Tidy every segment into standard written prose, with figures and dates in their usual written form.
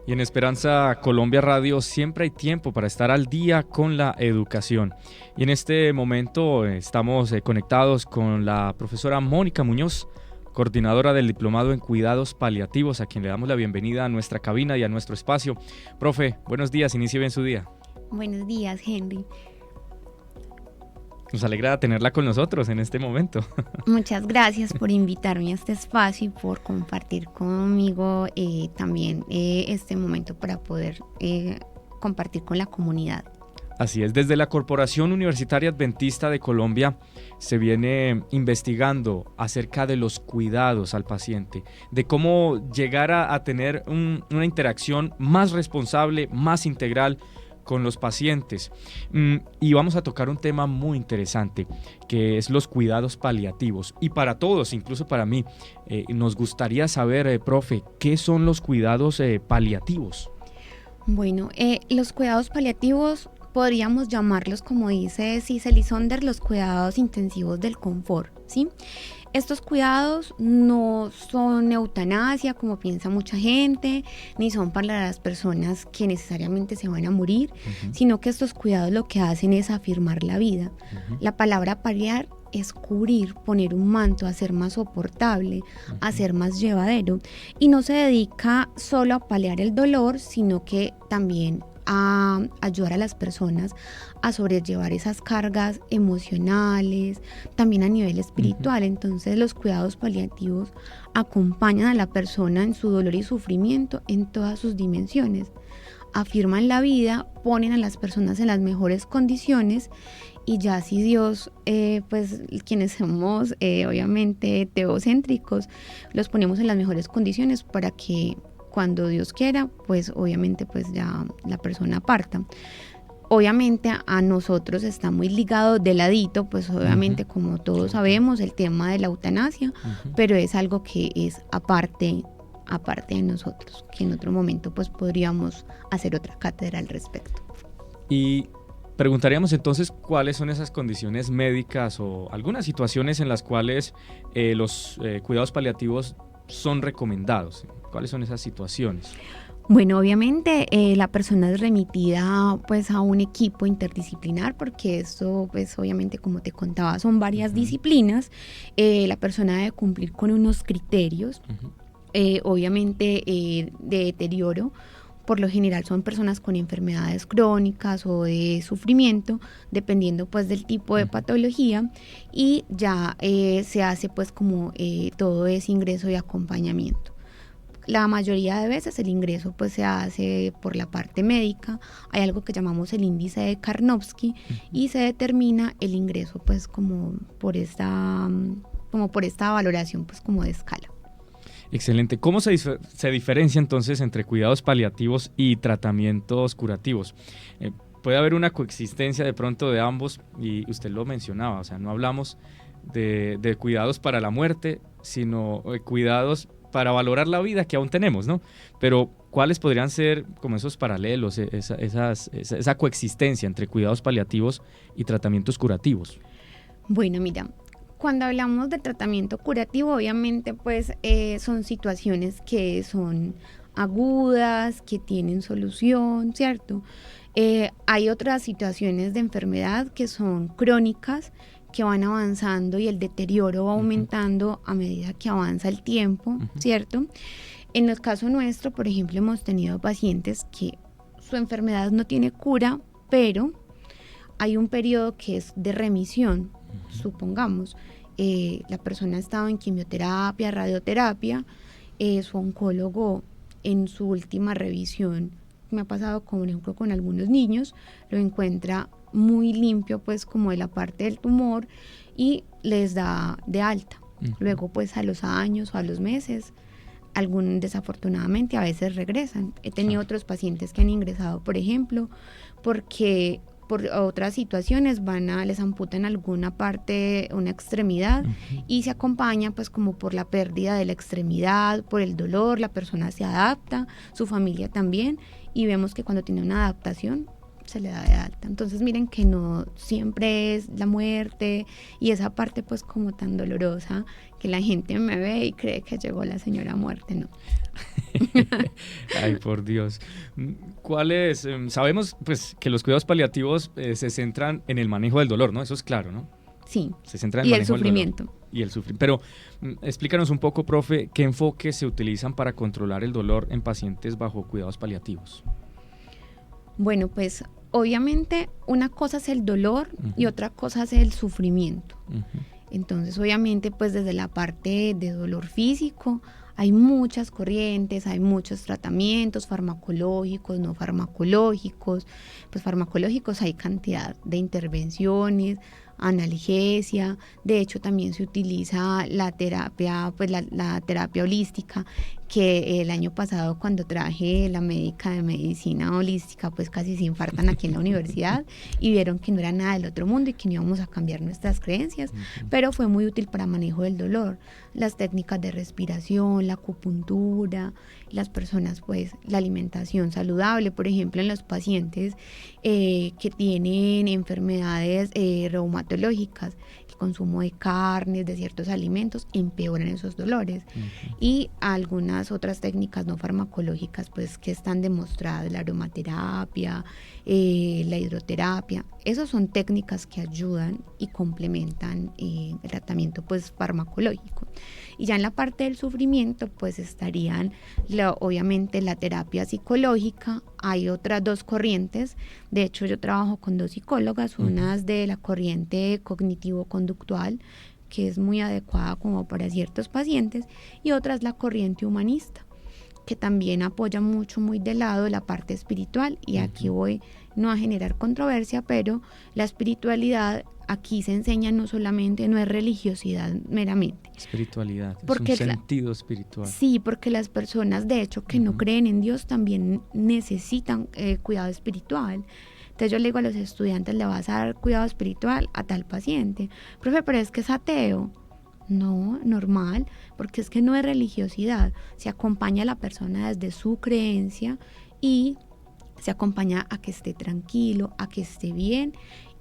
Y en Esperanza Colombia Radio siempre hay tiempo para estar al día con la educación. Y en este momento estamos conectados con la profesora Mónica Muñoz, coordinadora del Diplomado en Cuidados Paliativos, a quien le damos la bienvenida a nuestra cabina y a nuestro espacio. Profe, buenos días, inicie bien su día. Buenos días, Henry. Nos alegra tenerla con nosotros en este momento. Muchas gracias por invitarme a este espacio y por compartir conmigo también este momento para poder compartir con la comunidad. Así es, desde la Corporación Universitaria Adventista de Colombia se viene investigando acerca de los cuidados al paciente, de cómo llegar a tener una interacción más responsable, más integral con los pacientes. Y vamos a tocar un tema muy interesante, que es los cuidados paliativos. Y para todos, incluso para mí, nos gustaría saber, profe, ¿qué son los cuidados paliativos? Bueno, los cuidados paliativos podríamos llamarlos, como dice Cicely Saunders, los cuidados intensivos del confort, ¿sí? Estos cuidados no son eutanasia, como piensa mucha gente, ni son para las personas que necesariamente se van a morir, sino que estos cuidados lo que hacen es afirmar la vida. La palabra paliar es cubrir, poner un manto, hacer más soportable, hacer más llevadero. Y no se dedica solo a paliar el dolor, sino que también a ayudar a las personas a sobrellevar esas cargas emocionales, también a nivel espiritual. Entonces los cuidados paliativos acompañan a la persona en su dolor y sufrimiento en todas sus dimensiones, afirman la vida, ponen a las personas en las mejores condiciones y ya si Dios, pues quienes somos obviamente teocéntricos, los ponemos en las mejores condiciones para que cuando Dios quiera, pues obviamente pues ya la persona parta. Obviamente a nosotros está muy ligado de ladito, pues obviamente como todos sabemos, el tema de la eutanasia, pero es algo que es aparte de nosotros, que en otro momento pues podríamos hacer otra cátedra al respecto. Y preguntaríamos entonces cuáles son esas condiciones médicas o algunas situaciones en las cuales los cuidados paliativos son recomendados. ¿Cuáles son esas situaciones? Bueno, obviamente la persona es remitida pues a un equipo interdisciplinar, porque esto pues obviamente, como te contaba, son varias disciplinas. La persona debe cumplir con unos criterios, obviamente de deterioro. Por lo general son personas con enfermedades crónicas o de sufrimiento, dependiendo pues del tipo de patología, y ya se hace pues como todo ese ingreso y acompañamiento. La mayoría de veces el ingreso pues se hace por la parte médica. Hay algo que llamamos el índice de Karnofsky y se determina el ingreso pues como por esta valoración pues como de escala. Excelente. ¿Cómo se diferencia entonces entre cuidados paliativos y tratamientos curativos? Puede haber una coexistencia de pronto de ambos, y usted lo mencionaba, o sea, no hablamos de cuidados para la muerte, sino cuidados para valorar la vida que aún tenemos, ¿no? Pero ¿cuáles podrían ser como esos paralelos, esa coexistencia entre cuidados paliativos y tratamientos curativos? Bueno, mira, cuando hablamos de tratamiento curativo, obviamente pues son situaciones que son agudas, que tienen solución, ¿cierto? Hay otras situaciones de enfermedad que son crónicas, que van avanzando y el deterioro va aumentando a medida que avanza el tiempo, ¿cierto? En el caso nuestro, por ejemplo, hemos tenido pacientes que su enfermedad no tiene cura, pero hay un periodo que es de remisión, supongamos. La persona ha estado en quimioterapia, radioterapia, su oncólogo en su última revisión, me ha pasado por ejemplo con algunos niños, lo encuentra muy limpio pues como de la parte del tumor y les da de alta. Luego pues a los años o a los meses, desafortunadamente a veces regresan. He tenido otros pacientes que han ingresado, por ejemplo, porque por otras situaciones les amputan alguna parte, una extremidad, y se acompaña pues como por la pérdida de la extremidad, por el dolor, la persona se adapta, su familia también, y vemos que cuando tiene una adaptación se le da de alta. Entonces miren que no siempre es la muerte y esa parte pues como tan dolorosa que la gente me ve y cree que llegó la señora muerte, ¿no? Ay, por Dios. ¿Cuáles? Sabemos pues que los cuidados paliativos se centran en el manejo del dolor, ¿no? Eso es claro, ¿no? Sí. Se centra en el manejo del sufrimiento. Del dolor y el sufrimiento. Pero explícanos un poco, profe, ¿qué enfoques se utilizan para controlar el dolor en pacientes bajo cuidados paliativos? Bueno, pues obviamente una cosa es el dolor y otra cosa es el sufrimiento. Entonces, obviamente, pues desde la parte de dolor físico hay muchas corrientes, hay muchos tratamientos farmacológicos, no farmacológicos. Pues farmacológicos hay cantidad de intervenciones, analgesia. De hecho, también se utiliza la terapia, pues la terapia holística, que el año pasado cuando traje la médica de medicina holística, pues casi se infartan aquí en la universidad y vieron que no era nada del otro mundo y que no íbamos a cambiar nuestras creencias, pero fue muy útil para manejo del dolor. Las técnicas de respiración, la acupuntura, las personas, pues la alimentación saludable, por ejemplo, en los pacientes que tienen enfermedades reumatológicas, el consumo de carnes, de ciertos alimentos, empeoran esos dolores. Y algunas otras técnicas no farmacológicas, pues que están demostradas, la aromaterapia, la hidroterapia, esas son técnicas que ayudan y complementan el tratamiento pues farmacológico. Y ya en la parte del sufrimiento, pues estarían obviamente la terapia psicológica. Hay otras dos corrientes. De hecho, yo trabajo con dos psicólogas, unas de la corriente cognitivo-conductual, que es muy adecuada como para ciertos pacientes, y otra es la corriente humanista, que también apoya mucho, muy de lado, la parte espiritual. Y aquí voy no a generar controversia, pero la espiritualidad aquí se enseña no solamente, no es religiosidad meramente. Espiritualidad, porque es un sentido espiritual. Sí, porque las personas, de hecho, que no creen en Dios también necesitan cuidado espiritual. Entonces yo le digo a los estudiantes, le vas a dar cuidado espiritual a tal paciente. Profe, pero es que es ateo. No, normal, porque es que no es religiosidad. Se acompaña a la persona desde su creencia y se acompaña a que esté tranquilo, a que esté bien.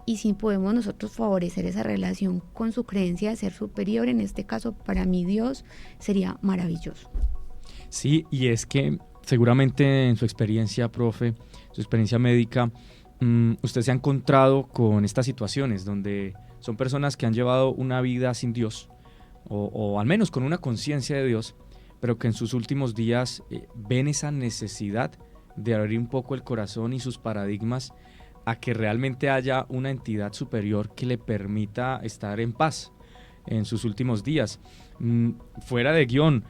Y si podemos nosotros favorecer esa relación con su creencia de ser superior, en este caso para mí Dios, sería maravilloso. Sí, y es que seguramente en su experiencia, profe, su experiencia médica, usted se ha encontrado con estas situaciones donde son personas que han llevado una vida sin Dios, o al menos con una conciencia de Dios, pero que en sus últimos días ven esa necesidad de abrir un poco el corazón y sus paradigmas a que realmente haya una entidad superior que le permita estar en paz en sus últimos días. Fuera de guión,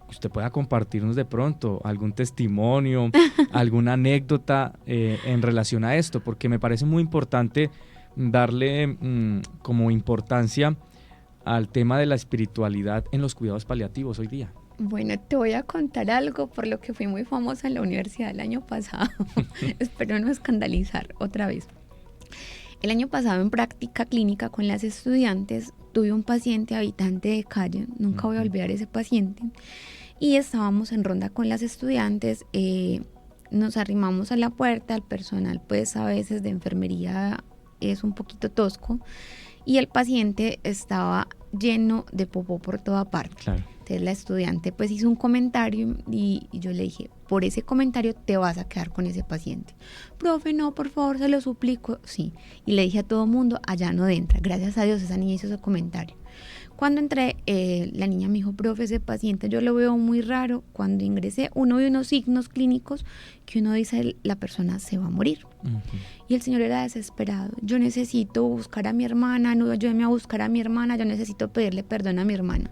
usted pueda compartirnos de pronto algún testimonio, alguna anécdota en relación a esto, porque me parece muy importante darle como importancia al tema de la espiritualidad en los cuidados paliativos hoy día. Bueno, te voy a contar algo por lo que fui muy famosa en la universidad el año pasado. Espero no escandalizar otra vez. El año pasado en práctica clínica con las estudiantes tuve un paciente habitante de calle, nunca voy a olvidar ese paciente, y estábamos en ronda con las estudiantes, nos arrimamos a la puerta, el personal pues a veces de enfermería es un poquito tosco, y el paciente estaba lleno de popó por toda parte. Claro. Entonces la estudiante pues hizo un comentario y yo le dije, por ese comentario te vas a quedar con ese paciente. Profe, no, por favor, se lo suplico. Sí, y le dije a todo mundo, allá no entra. Gracias a Dios esa niña hizo ese comentario. Cuando entré, la niña me dijo, profe, ese paciente yo lo veo muy raro. Cuando ingresé, uno ve unos signos clínicos que uno dice, la persona se va a morir. Y el señor era desesperado. Yo necesito buscar a mi hermana, no, ayúdeme a buscar a mi hermana, yo necesito pedirle perdón a mi hermana.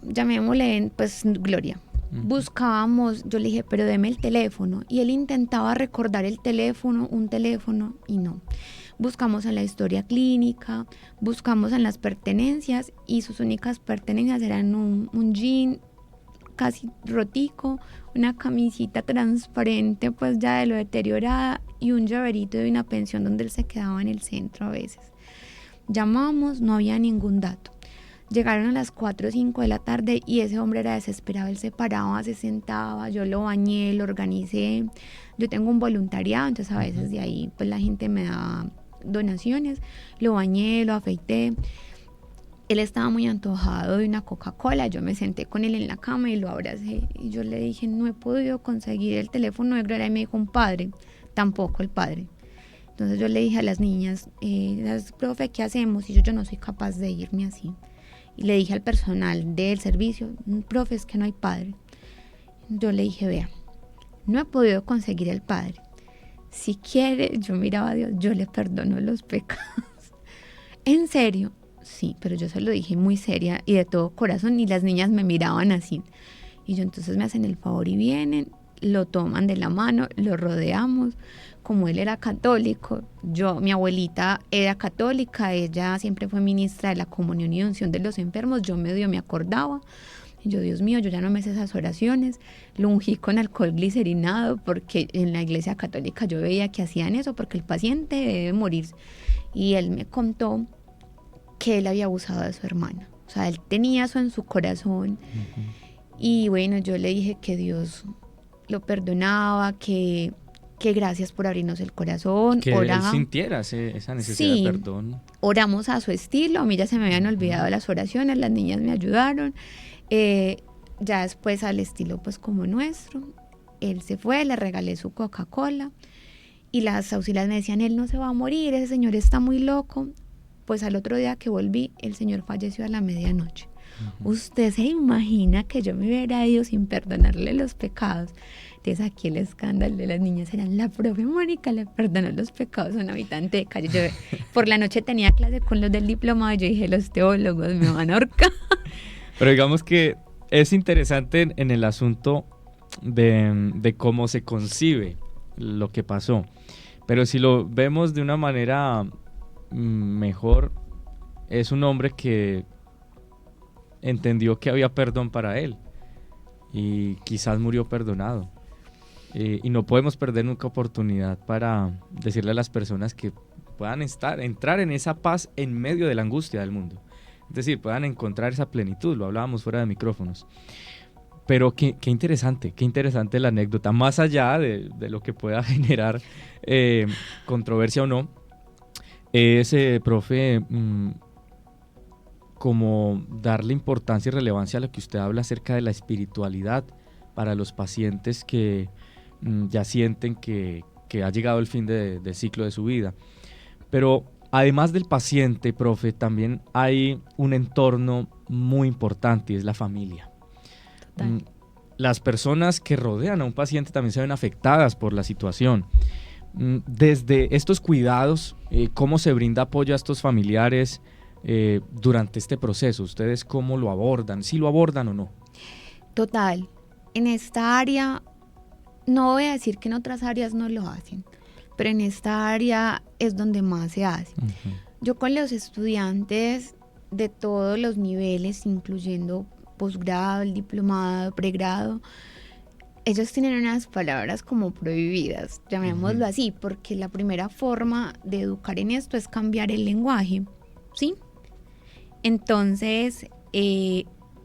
Llamémosle pues Gloria. Buscábamos, yo le dije, pero deme el teléfono. Y él intentaba recordar el teléfono, un teléfono, y no. Buscamos en la historia clínica, buscamos en las pertenencias, y sus únicas pertenencias eran un jean casi rotico, una camisita transparente pues ya de lo deteriorada, y un llaverito de una pensión donde él se quedaba en el centro a veces. Llamamos, no había ningún dato. Llegaron a las 4 o 5 de la tarde y ese hombre era desesperado, él se paraba, se sentaba, yo lo bañé, lo organicé. Yo tengo un voluntariado, entonces a veces de ahí pues la gente me da donaciones, lo bañé, lo afeité. Él estaba muy antojado de una Coca-Cola, yo me senté con él en la cama y lo abracé y yo le dije, no he podido conseguir el teléfono de Gloria, y me dijo, un padre, tampoco el padre. Entonces yo le dije a las niñas, profe, ¿qué hacemos? Y yo no soy capaz de irme así. Y le dije al personal del servicio, profe, es que no hay padre. Yo le dije, vea, no he podido conseguir el padre. Si quiere, yo miraba a Dios, yo le perdono los pecados. ¿En serio? Sí, pero yo se lo dije muy seria y de todo corazón y las niñas me miraban así. Y yo entonces me hacen el favor y vienen, lo toman de la mano, lo rodeamos. Como él era católico, mi abuelita era católica, ella siempre fue ministra de la comunión y unción de los enfermos, yo medio me acordaba. Y yo, Dios mío, yo ya no me sé esas oraciones. Lo ungí con alcohol glicerinado porque en la iglesia católica yo veía que hacían eso porque el paciente debe morir. Y él me contó que él había abusado de su hermana. O sea, él tenía eso en su corazón. Y bueno, yo le dije que Dios lo perdonaba, que gracias por abrirnos el corazón. Que él sintiera esa necesidad de perdón. Oramos a su estilo, a mí ya se me habían olvidado las oraciones, las niñas me ayudaron. Ya después al estilo pues como nuestro, él se fue, le regalé su Coca-Cola y las auxiliares me decían, él no se va a morir, ese señor está muy loco. Pues al otro día que volví, el señor falleció a la medianoche. Usted se imagina que yo me hubiera ido sin perdonarle los pecados. Entonces aquí el escándalo de las niñas era, la profe Mónica le perdonó los pecados a un habitante de calle. Yo por la noche tenía clase con los del diplomado y yo dije, los teólogos me van a ahorcar. Pero digamos que es interesante en el asunto de cómo se concibe lo que pasó. Pero si lo vemos de una manera mejor, es un hombre que entendió que había perdón para él y quizás murió perdonado. Y no podemos perder nunca oportunidad para decirle a las personas que puedan entrar en esa paz en medio de la angustia del mundo. Es decir, puedan encontrar esa plenitud, lo hablábamos fuera de micrófonos. Pero qué interesante la anécdota, más allá de lo que pueda generar controversia o no, es, profe, como darle importancia y relevancia a lo que usted habla acerca de la espiritualidad para los pacientes que ya sienten que ha llegado el fin del ciclo de su vida. Pero además del paciente, profe, también hay un entorno muy importante y es la familia. Total. Las personas que rodean a un paciente también se ven afectadas por la situación. Desde estos cuidados, ¿cómo se brinda apoyo a estos familiares durante este proceso? ¿Ustedes cómo lo abordan? ¿Sí lo abordan o no? Total. En esta área, no voy a decir que en otras áreas no lo hacen, pero en esta área es donde más se hace. Yo con los estudiantes de todos los niveles, incluyendo posgrado, el diplomado, pregrado, ellos tienen unas palabras como prohibidas, llamémoslo así, porque la primera forma de educar en esto es cambiar el lenguaje, ¿sí? Entonces,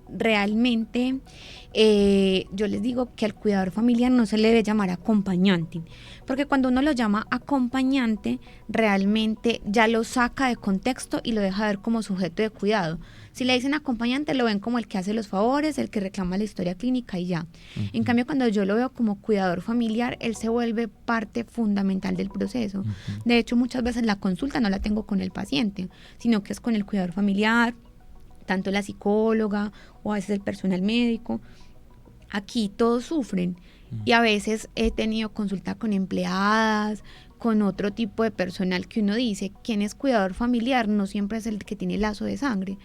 realmente yo les digo que al cuidador familiar no se le debe llamar acompañante, porque cuando uno lo llama acompañante realmente ya lo saca de contexto y lo deja ver como sujeto de cuidado. Si le dicen acompañante lo ven como el que hace los favores, el que reclama la historia clínica y ya. En cambio, cuando yo lo veo como cuidador familiar, él se vuelve parte fundamental del proceso. De hecho, muchas veces la consulta no la tengo con el paciente, sino que es con el cuidador familiar, tanto la psicóloga o a veces el personal médico. Aquí todos sufren y a veces he tenido consulta con empleadas, con otro tipo de personal que uno dice, ¿quién es cuidador familiar? No siempre es el que tiene lazo de sangre.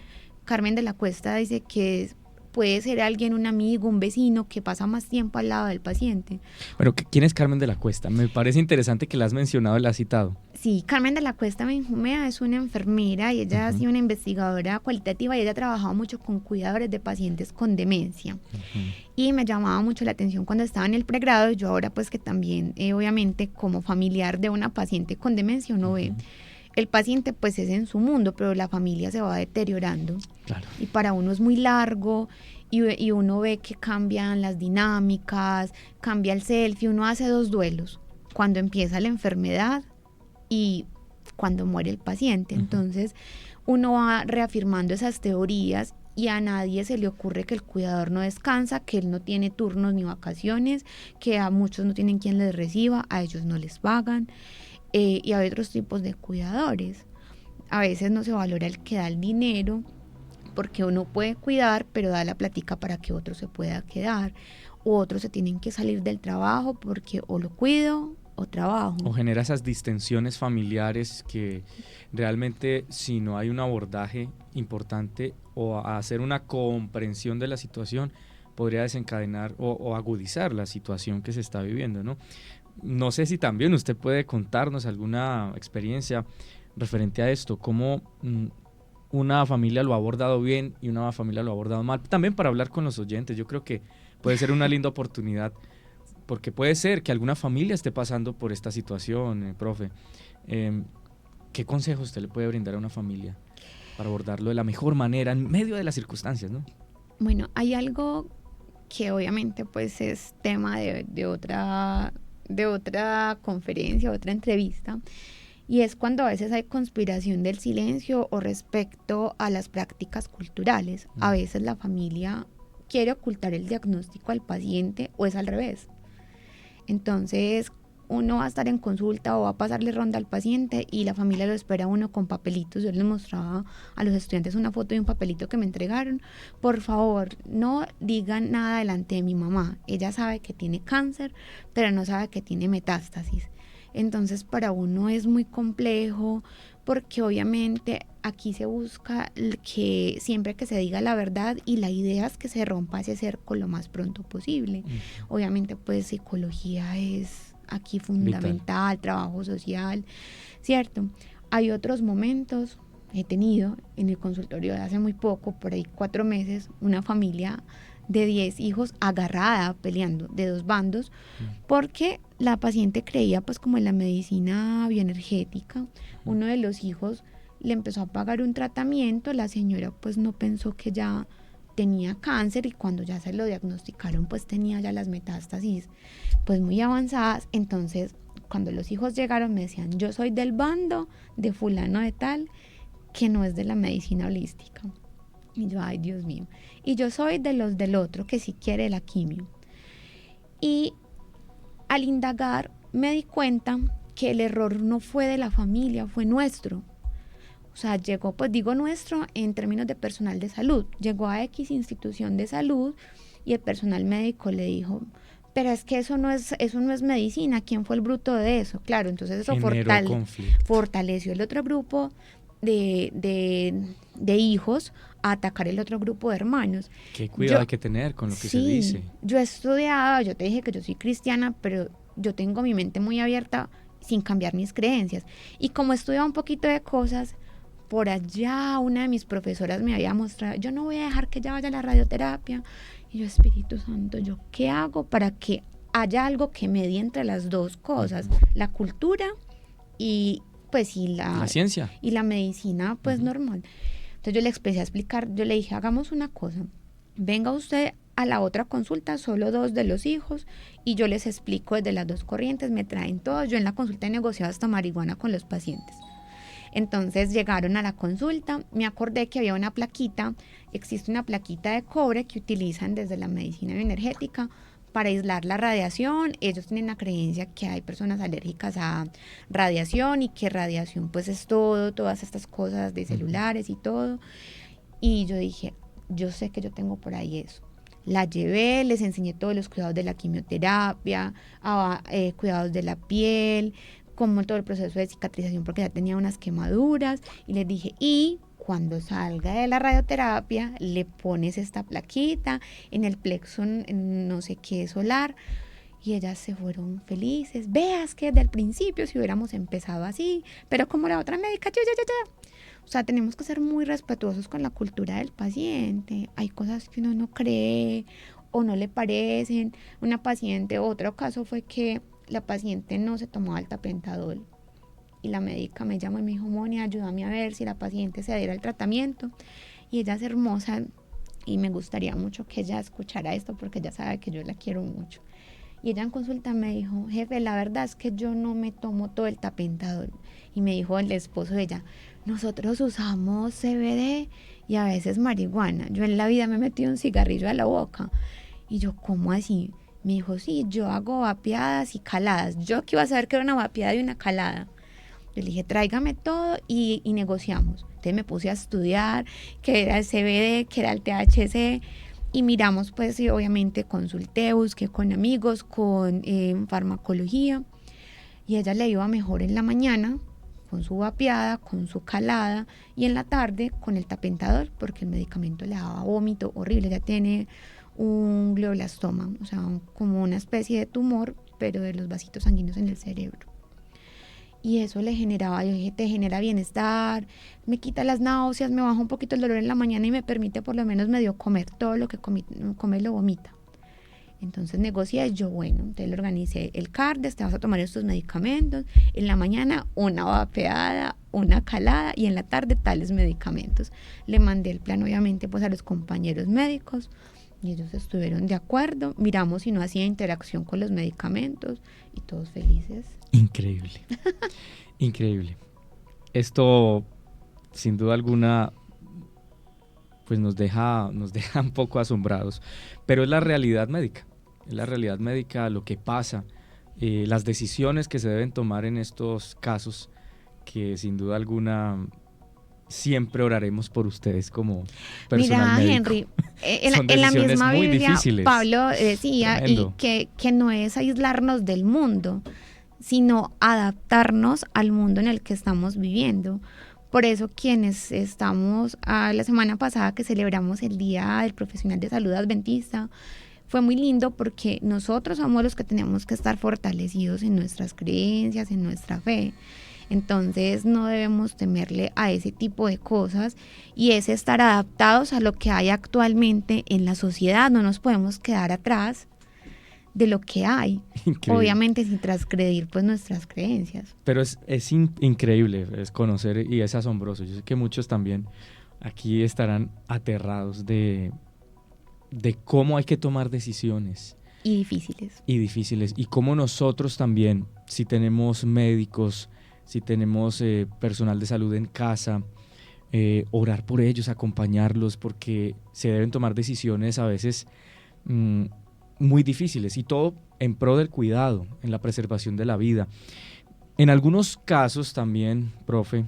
Carmen de la Cuesta dice que puede ser alguien, un amigo, un vecino que pasa más tiempo al lado del paciente. Bueno, ¿quién es Carmen de la Cuesta? Me parece interesante que la has mencionado y la has citado. Sí, Carmen de la Cuesta Benjumea es una enfermera y ella ha sido una investigadora cualitativa y ella ha trabajado mucho con cuidadores de pacientes con demencia. Y me llamaba mucho la atención cuando estaba en el pregrado, y yo ahora pues que también obviamente como familiar de una paciente con demencia uno ve el paciente pues es en su mundo, pero la familia se va deteriorando. Claro. Y para uno es muy largo y uno ve que cambian las dinámicas, cambia el selfie, uno hace 2 duelos, cuando empieza la enfermedad y cuando muere el paciente. Entonces uno va reafirmando esas teorías y a nadie se le ocurre que el cuidador no descansa, que él no tiene turnos ni vacaciones, que a muchos no tienen quien les reciba, a ellos no les pagan. Y hay otros tipos de cuidadores. A veces no se valora el que da el dinero, porque uno puede cuidar, pero da la platica para que otro se pueda quedar. O otros se tienen que salir del trabajo porque o lo cuido o trabajo. O genera esas distensiones familiares que realmente, si no hay un abordaje importante o hacer una comprensión de la situación, podría desencadenar o agudizar la situación que se está viviendo, ¿no? No sé si también usted puede contarnos alguna experiencia referente a esto, cómo una familia lo ha abordado bien y una familia lo ha abordado mal. También para hablar con los oyentes, yo creo que puede ser una linda oportunidad, porque puede ser que alguna familia esté pasando por esta situación, profe. ¿Qué consejo usted le puede brindar a una familia para abordarlo de la mejor manera en medio de las circunstancias, ¿no? Bueno, hay algo que obviamente pues es tema de otra conferencia, otra entrevista, y es cuando a veces hay conspiración del silencio o respecto a las prácticas culturales. A veces la familia quiere ocultar el diagnóstico al paciente o es al revés. Entonces uno va a estar en consulta o va a pasarle ronda al paciente y la familia lo espera a uno con papelitos. Yo les mostraba a los estudiantes una foto de un papelito que me entregaron. Por favor, no digan nada delante de mi mamá. Ella sabe que tiene cáncer, pero no sabe que tiene metástasis. Entonces para uno es muy complejo porque obviamente aquí se busca que siempre que se diga la verdad y la idea es que se rompa ese cerco lo más pronto posible. Obviamente pues psicología es aquí fundamental, trabajo social, ¿cierto? Hay otros momentos, he tenido en el consultorio de hace muy poco, por ahí 4 meses, una familia de 10 hijos agarrada, peleando de 2 bandos, porque la paciente creía pues como en la medicina bioenergética. Uno de los hijos le empezó a pagar un tratamiento, la señora pues no pensó que ya tenía cáncer y cuando ya se lo diagnosticaron pues tenía ya las metástasis pues muy avanzadas. Entonces cuando los hijos llegaron me decían, yo soy del bando de fulano de tal que no es de la medicina holística. Y yo, ay Dios mío, y yo soy de los del otro que sí quiere la quimio. Y al indagar me di cuenta que el error no fue de la familia, fue nuestro. O sea, llegó, pues digo nuestro en términos de personal de salud, llegó a X institución de salud y el personal médico le dijo, pero es que eso no es medicina, ¿quién fue el bruto de eso? Claro, entonces eso fortaleció el otro grupo de hijos a atacar el otro grupo de hermanos. Qué cuidado hay que tener con lo que se dice. Yo he estudiado, yo te dije que yo soy cristiana, pero yo tengo mi mente muy abierta sin cambiar mis creencias. Y como he estudiado un poquito de cosas, por allá una de mis profesoras me había mostrado, yo no voy a dejar que ella vaya a la radioterapia. Y yo, Espíritu Santo, ¿yo qué hago para que haya algo que medie entre las dos cosas? La cultura y pues y la ciencia y la medicina pues normal. Entonces yo le empecé a explicar, yo le dije, hagamos una cosa, venga usted a la otra consulta, solo 2 de los hijos, y yo les explico desde las 2 corrientes, me traen todos, yo en la consulta he negociado hasta marihuana con los pacientes. Entonces llegaron a la consulta, me acordé que había una plaquita, existe una plaquita de cobre que utilizan desde la medicina bioenergética para aislar la radiación. Ellos tienen la creencia que hay personas alérgicas a radiación y que radiación pues es todo, todas estas cosas de celulares y todo. Y yo dije, yo sé que yo tengo por ahí eso. La llevé, les enseñé todos los cuidados de la quimioterapia, cuidados de la piel, como todo el proceso de cicatrización porque ya tenía unas quemaduras, y les dije, y cuando salga de la radioterapia le pones esta plaquita en el plexo no sé qué solar. Y ellas se fueron felices. Veas que desde el principio si hubiéramos empezado así, pero como la otra médica, ya. O sea, tenemos que ser muy respetuosos con la cultura del paciente. Hay cosas que uno no cree o no le parecen. Una paciente, otro caso fue que la paciente no se tomaba el tapentadol y la médica me llamó y me dijo, Moni, ayúdame a ver si la paciente se adhiera al tratamiento. Y ella es hermosa y me gustaría mucho que ella escuchara esto porque ella sabe que yo la quiero mucho. Y ella en consulta me dijo, jefe, la verdad es que yo no me tomo todo el tapentadol. Y me dijo el esposo de ella, nosotros usamos CBD y a veces marihuana. Yo en la vida me he metido un cigarrillo a la boca. Y yo, ¿cómo así? Me dijo, sí, yo hago vapeadas y caladas. Yo que iba a saber que era una vapeada y una calada. Yo le dije, tráigame todo y negociamos. Entonces me puse a estudiar qué era el CBD, qué era el THC. Y miramos, pues, y obviamente consulté, busqué con amigos, con farmacología. Y a ella le iba mejor en la mañana, con su vapeada, con su calada, y en la tarde con el tapentador, porque el medicamento le daba vómito horrible. Ella tiene un glioblastoma, o sea, como una especie de tumor, pero de los vasitos sanguíneos en el cerebro. Y eso le generaba, yo dije, te genera bienestar, me quita las náuseas, me baja un poquito el dolor en la mañana y me permite por lo menos medio comer todo lo que come lo vomita. Entonces negocié y yo, bueno, entonces le organicé el CARDES, te vas a tomar estos medicamentos, en la mañana una vapeada, una calada y en la tarde tales medicamentos. Le mandé el plan obviamente pues a los compañeros médicos y ellos estuvieron de acuerdo, miramos si no hacía interacción con los medicamentos y todos felices. Increíble, increíble. Esto, sin duda alguna, pues nos deja un poco asombrados, pero es la realidad médica. Es la realidad médica, lo que pasa, las decisiones que se deben tomar en estos casos, que sin duda alguna siempre oraremos por ustedes como personal médico. Henry, en la misma muy Biblia, difíciles. Pablo decía y que no es aislarnos del mundo, sino adaptarnos al mundo en el que estamos viviendo. Por eso quienes estamos, la semana pasada que celebramos el Día del Profesional de Salud Adventista, fue muy lindo porque nosotros somos los que tenemos que estar fortalecidos en nuestras creencias, en nuestra fe. Entonces no debemos temerle a ese tipo de cosas y es estar adaptados a lo que hay actualmente en la sociedad. No nos podemos quedar atrás de lo que hay, increíble. Obviamente sin transgredir pues nuestras creencias. Pero es increíble, es conocer y es asombroso. Yo sé que muchos también aquí estarán aterrados de cómo hay que tomar decisiones. Y difíciles. Y cómo nosotros también, si tenemos médicos, si tenemos personal de salud en casa, orar por ellos, acompañarlos, porque se deben tomar decisiones a veces muy difíciles y todo en pro del cuidado, en la preservación de la vida. En algunos casos también, profe,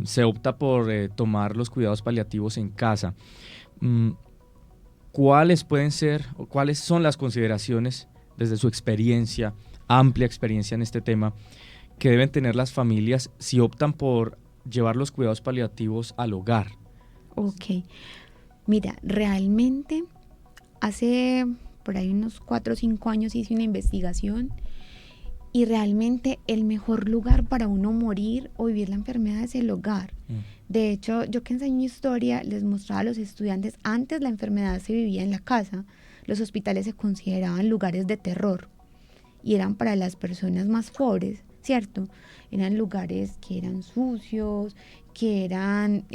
se opta por tomar los cuidados paliativos en casa. ¿Cuáles pueden ser o cuáles son las consideraciones desde su experiencia, amplia experiencia en este tema, que deben tener las familias si optan por llevar los cuidados paliativos al hogar? Ok, mira, realmente hace por ahí unos 4 o 5 años hice una investigación y realmente el mejor lugar para uno morir o vivir la enfermedad es el hogar. De hecho, yo que enseño historia les mostraba a los estudiantes, antes la enfermedad se vivía en la casa, los hospitales se consideraban lugares de terror y eran para las personas más pobres, ¿cierto? Eran lugares que eran sucios, que eran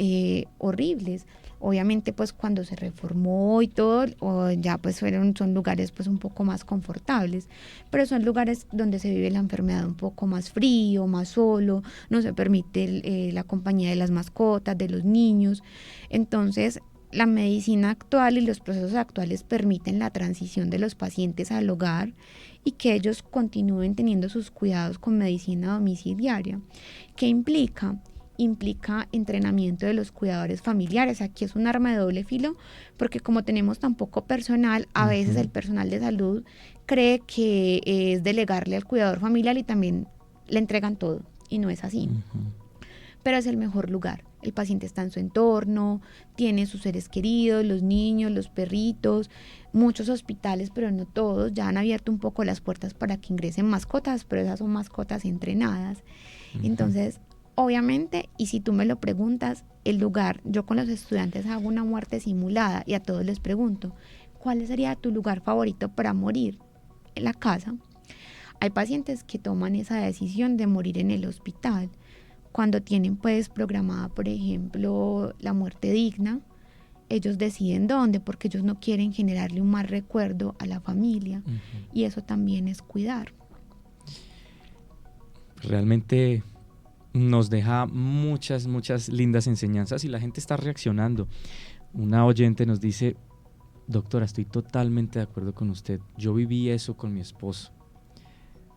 horribles. Obviamente pues cuando se reformó y todo, ya pues son lugares pues un poco más confortables, pero son lugares donde se vive la enfermedad un poco más frío, más solo, no se permite la compañía de las mascotas, de los niños. Entonces la medicina actual y los procesos actuales permiten la transición de los pacientes al hogar y que ellos continúen teniendo sus cuidados con medicina domiciliaria. ¿Qué implica? Implica entrenamiento de los cuidadores familiares. Aquí es un arma de doble filo porque como tenemos tan poco personal, a veces el personal de salud cree que es delegarle al cuidador familiar y también le entregan todo y no es así. Pero es el mejor lugar. El paciente está en su entorno, tiene sus seres queridos, los niños, los perritos. Muchos hospitales, pero no todos, ya han abierto un poco las puertas para que ingresen mascotas, pero esas son mascotas entrenadas. Entonces, obviamente, y si tú me lo preguntas, el lugar, yo con los estudiantes hago una muerte simulada y a todos les pregunto, ¿cuál sería tu lugar favorito para morir? En la casa. Hay pacientes que toman esa decisión de morir en el hospital cuando tienen pues programada, por ejemplo, la muerte digna. Ellos deciden dónde, porque ellos no quieren generarle un mal recuerdo a la familia. Y eso también es cuidar. Realmente nos deja muchas lindas enseñanzas y la gente está reaccionando. Una oyente nos dice: doctora, estoy totalmente de acuerdo con usted. Yo viví eso con mi esposo.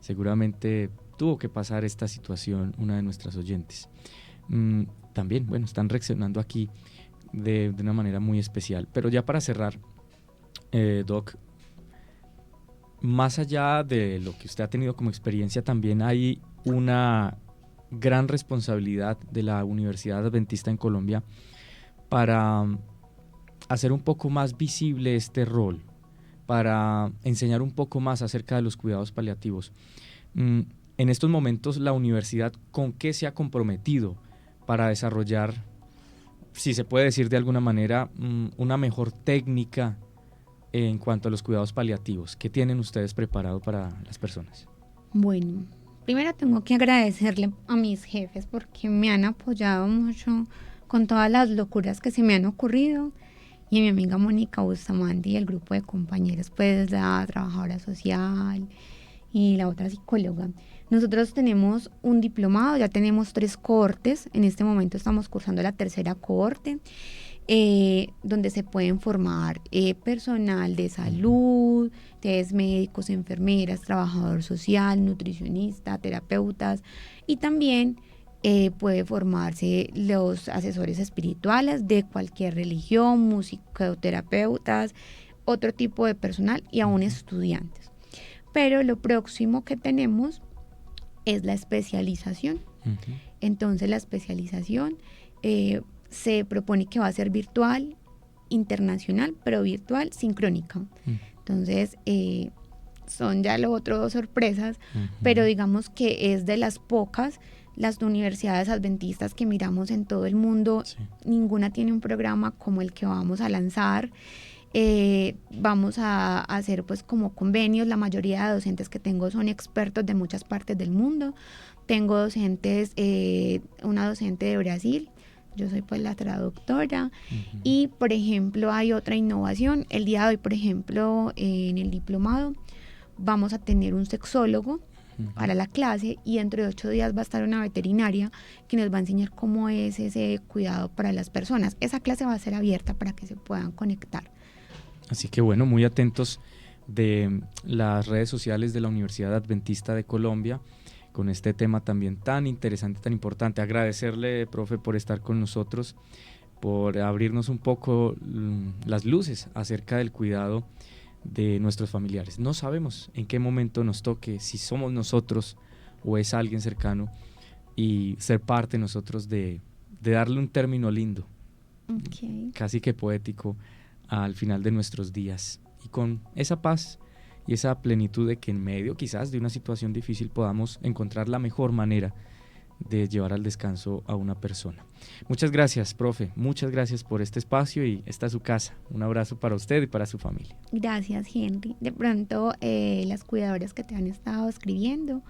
Seguramente tuvo que pasar esta situación una de nuestras oyentes. También, bueno, están reaccionando aquí de una manera muy especial. Pero ya para cerrar, Doc, más allá de lo que usted ha tenido como experiencia, también hay una gran responsabilidad de la Universidad Adventista en Colombia para hacer un poco más visible este rol, para enseñar un poco más acerca de los cuidados paliativos. En estos momentos, la universidad, ¿con qué se ha comprometido para desarrollar, si se puede decir de alguna manera, una mejor técnica en cuanto a los cuidados paliativos? ¿Qué tienen ustedes preparado para las personas? Bueno, primero tengo que agradecerle a mis jefes porque me han apoyado mucho con todas las locuras que se me han ocurrido, y a mi amiga Mónica Bustamante y el grupo de compañeros, pues la trabajadora social y la otra psicóloga. Nosotros tenemos un diplomado, ya tenemos 3 cohortes, en este momento estamos cursando la 3ª cohorte, donde se pueden formar personal de salud, médicos, enfermeras, trabajador social, nutricionista, terapeutas, y también puede formarse los asesores espirituales de cualquier religión, musicoterapeutas, otro tipo de personal y aún estudiantes. Pero lo próximo que tenemos es la especialización. Entonces la especialización se propone que va a ser virtual, internacional, pero virtual sincrónica. Entonces son ya lo otro sorpresas, pero digamos que es de las pocas las universidades adventistas que miramos en todo el mundo. Sí. Ninguna tiene un programa como el que vamos a lanzar. Vamos a hacer pues como convenios. La mayoría de docentes que tengo son expertos de muchas partes del mundo. Tengo docentes, una docente de Brasil, yo soy pues la traductora. Y por ejemplo hay otra innovación. El día de hoy, por ejemplo, en el diplomado vamos a tener un sexólogo para la clase, y dentro de 8 días va a estar una veterinaria que nos va a enseñar cómo es ese cuidado para las personas. Esa clase va a ser abierta para que se puedan conectar. Así que bueno, muy atentos de las redes sociales de la Universidad Adventista de Colombia con este tema también tan interesante, tan importante. Agradecerle, profe, por estar con nosotros, por abrirnos un poco las luces acerca del cuidado de nuestros familiares. No sabemos en qué momento nos toque, si somos nosotros o es alguien cercano, y ser parte nosotros de darle un término lindo, casi que poético, al final de nuestros días, y con esa paz y esa plenitud de que en medio quizás de una situación difícil podamos encontrar la mejor manera de llevar al descanso a una persona. Muchas gracias, profe, muchas gracias por este espacio, y esta es su casa. Un abrazo para usted y para su familia. Gracias, Henry. De pronto las cuidadoras que te han estado escribiendo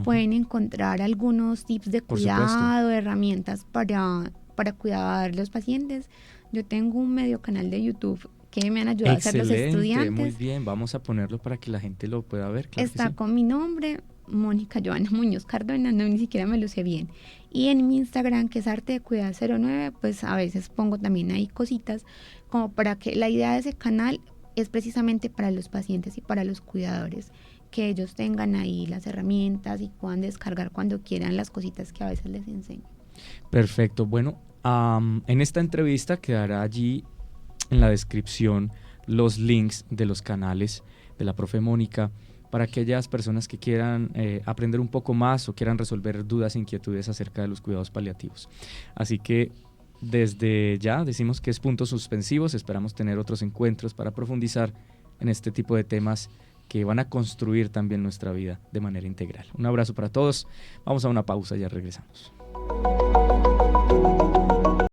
pueden encontrar algunos tips de cuidado, herramientas para cuidar los pacientes. Yo tengo un medio canal de YouTube que me han ayudado a hacer los estudiantes. Muy bien, vamos a ponerlo para que la gente lo pueda ver. Claro. Está con mi nombre, Mónica Joana Muñoz Cardona, no, ni siquiera me lo sé bien. Y en mi Instagram, que es Arte de Cuidar 09, pues a veces pongo también ahí cositas, como para que la idea de ese canal es precisamente para los pacientes y para los cuidadores, que ellos tengan ahí las herramientas y puedan descargar cuando quieran las cositas que a veces les enseño. Perfecto. Bueno, en esta entrevista quedará allí en la descripción los links de los canales de la profe Mónica, para aquellas personas que quieran aprender un poco más o quieran resolver dudas e inquietudes acerca de los cuidados paliativos. Así que desde ya decimos que es puntos suspensivos. Esperamos tener otros encuentros para profundizar en este tipo de temas que van a construir también nuestra vida de manera integral. Un abrazo para todos. Vamos a una pausa, ya regresamos.